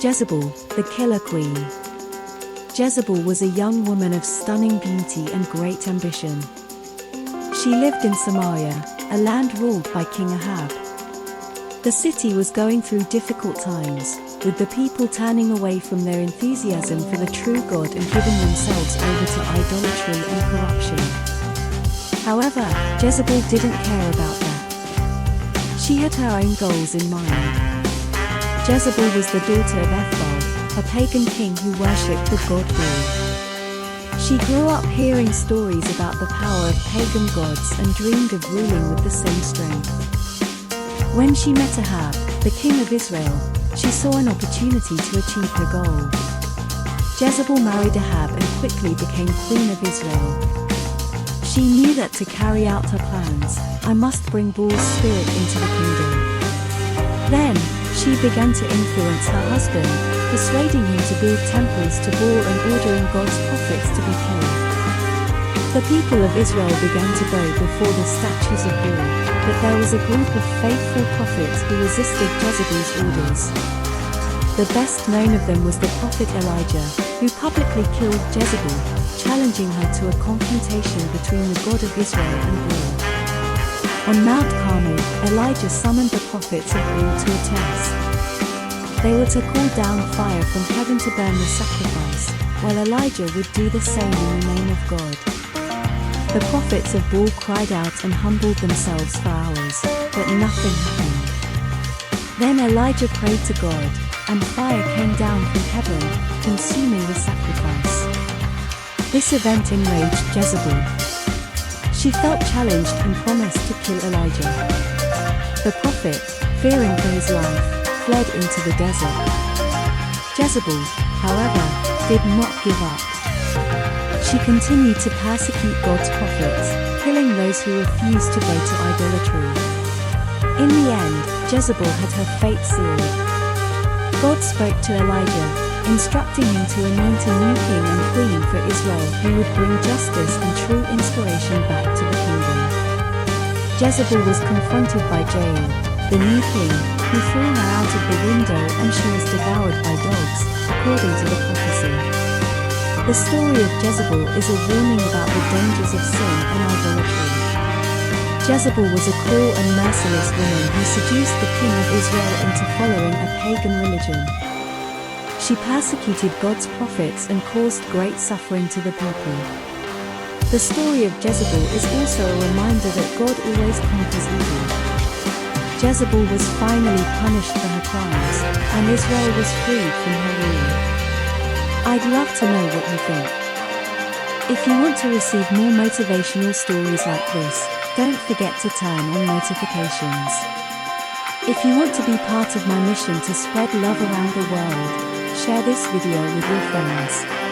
Jezebel, the Killer Queen. Jezebel was a young woman of stunning beauty and great ambition. She lived in Samaria, a land ruled by King Ahab. The city was going through difficult times, with the people turning away from their enthusiasm for the true God and giving themselves over to idolatry and corruption. However, Jezebel didn't care about that. She had her own goals in mind. Jezebel was the daughter of Ethbaal, a pagan king who worshipped the god Baal. She grew up hearing stories about the power of pagan gods and dreamed of ruling with the same strength. When she met Ahab, the king of Israel, she saw an opportunity to achieve her goal. Jezebel married Ahab and quickly became queen of Israel. She knew that to carry out her plans, I must bring Baal's spirit into the kingdom. Then, she began to influence her husband, persuading him to build temples to Baal and ordering God's prophets to be killed. The people of Israel began to bow before the statues of Baal, but there was a group of faithful prophets who resisted Jezebel's orders. The best known of them was the prophet Elijah, who publicly killed Jezebel, challenging her to a confrontation between the God of Israel and Baal. On Mount Carmel, Elijah summoned the prophets of Baal to a test. They were to call down fire from heaven to burn the sacrifice, while Elijah would do the same in the name of God. The prophets of Baal cried out and humbled themselves for hours, but nothing happened. Then Elijah prayed to God, and fire came down from heaven, consuming the sacrifice. This event enraged Jezebel. She felt challenged and promised to kill Elijah. The prophet, fearing for his life, fled into the desert. Jezebel, however, did not give up. She continued to persecute God's prophets, killing those who refused to bow to idolatry. In the end, Jezebel had her fate sealed. God spoke to Elijah, instructing him to anoint a new king and queen for Israel who would bring justice and true inspiration back to the kingdom. Jezebel was confronted by Jael, the new king, who threw her out of the window and she was devoured by dogs, according to the prophecy. The story of Jezebel is a warning about the dangers of sin and idolatry. Jezebel was a cruel and merciless woman who seduced the king of Israel into following a pagan religion. She persecuted God's prophets and caused great suffering to the people. The story of Jezebel is also a reminder that God always conquers evil. Jezebel was finally punished for her crimes, and Israel was freed from her rule. I'd love to know what you think. If you want to receive more motivational stories like this, don't forget to turn on notifications. If you want to be part of my mission to spread love around the world, share this video with your friends.